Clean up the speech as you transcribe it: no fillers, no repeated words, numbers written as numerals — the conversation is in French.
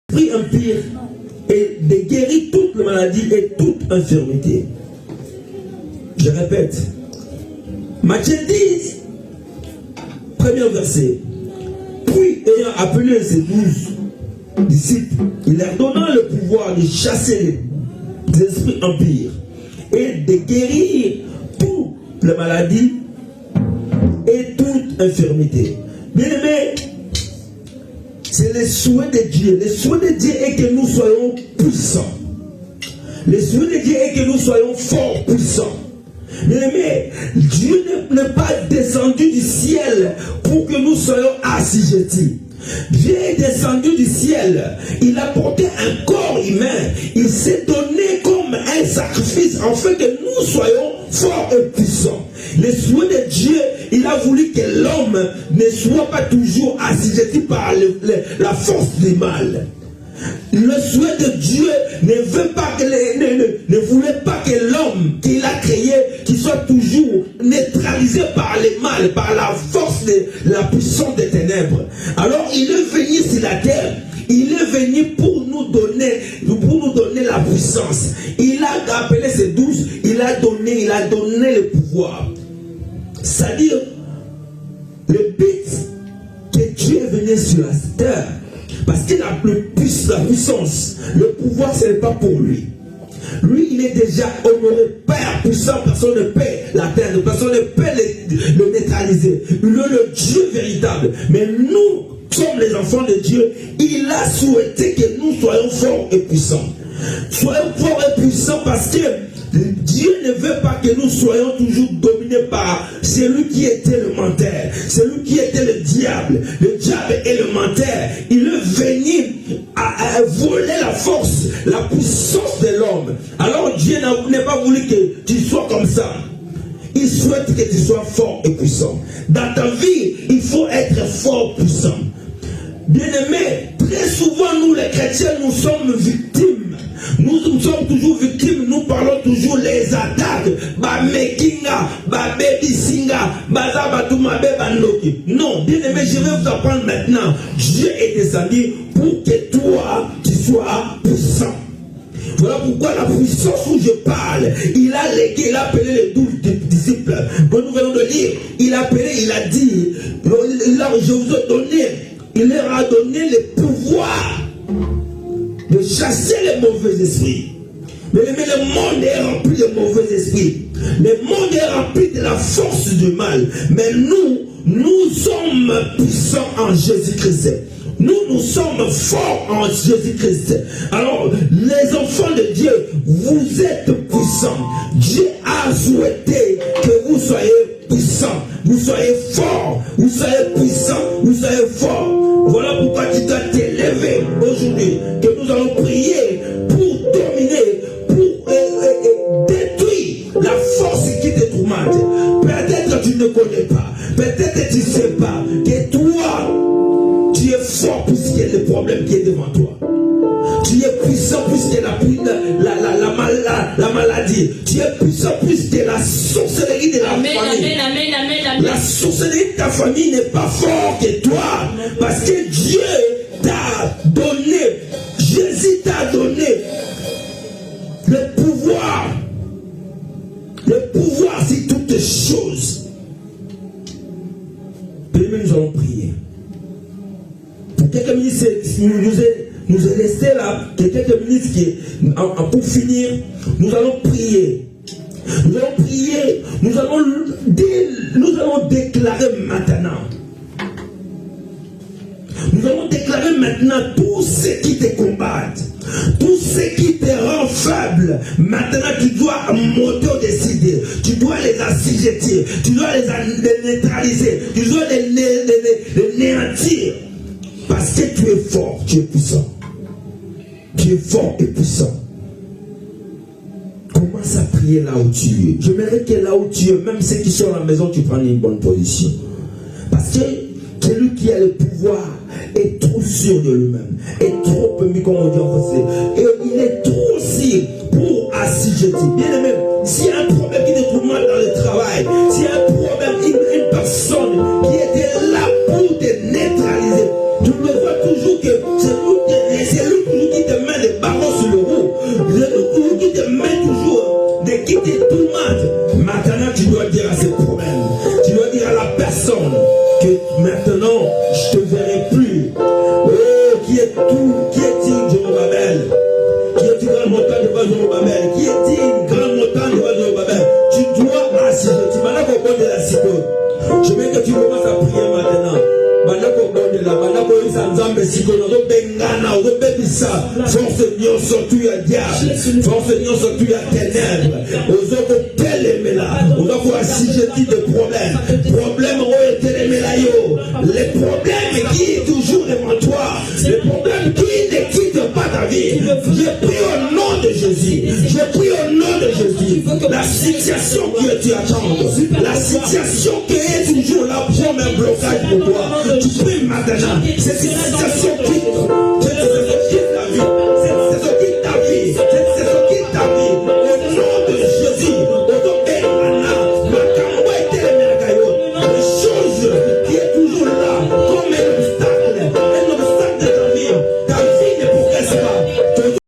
l'esprit impur et de guérir toute maladie et toute infirmité. Je répète. Matthieu 10, premier verset. Puis, ayant appelé ses 12 disciples, il leur donna le pouvoir de chasser les esprits impurs et de guérir toutes les maladies et toute infirmité. Bien aimé, c'est le souhait de Dieu. Le souhait de Dieu est que nous soyons puissants. Le souhait de Dieu est que nous soyons forts, puissants. Mais Dieu n'est pas descendu du ciel pour que nous soyons assujettis. Dieu est descendu du ciel. Il a porté un corps humain. Il s'est donné comme un sacrifice afin que nous soyons forts et puissants. Le souhait de Dieu, il a voulu que l'homme ne soit pas toujours assujetti par la force du mal. Le souhait de Dieu ne voulait pas que l'homme qu'il a créé, qu'il soit toujours neutralisé par le mal, par la force de la puissance des ténèbres. Alors il est venu sur la terre. Il est venu pour nous donner la puissance. Il a appelé ses 12, il a donné le pouvoir. C'est-à-dire, le but que Dieu est venu sur la terre, parce qu'il a la puissance, le pouvoir, ce n'est pas pour lui. Lui, il est déjà honoré, Père puissant, personne ne peut la terre, personne ne peut le neutraliser. Il est le Dieu véritable. Mais nous, sommes les enfants de Dieu, il a souhaité que nous soyons forts et puissants. Soyons forts et puissants parce que Dieu ne veut pas que nous soyons toujours dominés par celui qui était le menteur, celui qui était le diable. Le diable est le menteur. Il est venu à voler la force, la puissance de l'homme. Alors Dieu n'a pas voulu que tu sois comme ça. Il souhaite que tu sois fort et puissant. Dans ta vie, il faut être fort et puissant. Bien-aimés, très souvent nous les chrétiens, nous sommes victimes. Nous sommes toujours victimes, nous parlons toujours les attaques. Non, bien-aimé, je vais vous apprendre maintenant. Dieu est descendu pour que toi, tu sois puissant. Voilà pourquoi la puissance où je parle, il a légué, il a appelé les 12 disciples. Quand nous venons de lire, il a appelé, il a dit, je vous ai donné, il leur a donné le pouvoir de chasser les mauvais esprits. Mais le monde est rempli de mauvais esprits. Le monde est rempli de la force du mal. Mais nous sommes puissants en Jésus-Christ. Nous sommes forts en Jésus-Christ. Alors, les enfants de Dieu, vous êtes puissants. Dieu a souhaité que vous soyez puissants. Vous soyez forts. Vous soyez puissants. Vous soyez forts. Voilà pourquoi tu dois t'élever aujourd'hui. Que nous allons prier pour dominer, pour détruire la force qui te tourmente. Peut-être que tu ne connais pas. Peut-être que tu ne sais pas que toi, tu es fort puisque le problème qui est devant toi. Tu es puissant puisque la maladie. Tu es puissant puisque la sorcellerie de la famille. La sorcellerie de ta famille n'est pas forte que toi. Parce que Dieu t'a donné, Jésus t'a donné le pouvoir. Le pouvoir sur toutes choses. Puis nous allons prier. Pour quelques minutes, nous est laissé là, quelques minutes pour finir, nous allons prier. Nous allons prier, nous allons déclarer maintenant. Nous allons déclarer maintenant tous ceux qui te combattent, tous ceux qui te rendent faible. Maintenant, tu dois monter au-dessus. Tu dois les assujettir, tu dois les neutraliser, tu dois les néantir. Parce que tu es fort, tu es puissant. Tu es fort et puissant. Commence à prier là où tu es. J'aimerais que là où tu es, même ceux qui sont à la maison, tu prends une bonne position. Parce que celui qui a le pouvoir est trop sûr de lui-même. Est trop mis, comme on dit en français. Et il est trop sûr pour assujettir. Bien aimé, s'il y a un problème qui te tourmente dans le travail, s'il y a un problème, une personne qui était là pour te neutraliser, tu me vois toujours que c'est lui Qui est-il, Zorobabel? Qui est une grande montagne devant Zorobabel? Qui est-il une grande montagne devant Zorobabel? Tu dois assister. Tu m'as dit qu'on de la psycho. Je veux que tu commences à prier maintenant. Force Dieu surtout à diable, force Dieu surtout à ténèbres, aux autres téléméla, aux autres assujettis de problèmes, problèmes les problèmes qui toujours devant toi, les problèmes qui ne quittent pas ta vie. Je prie au nom de Jésus, je prie au nom de Jésus, la situation que tu attends, la situation qui est toujours là pour un blocage pour toi, tu pries maintenant, cette situation quitte.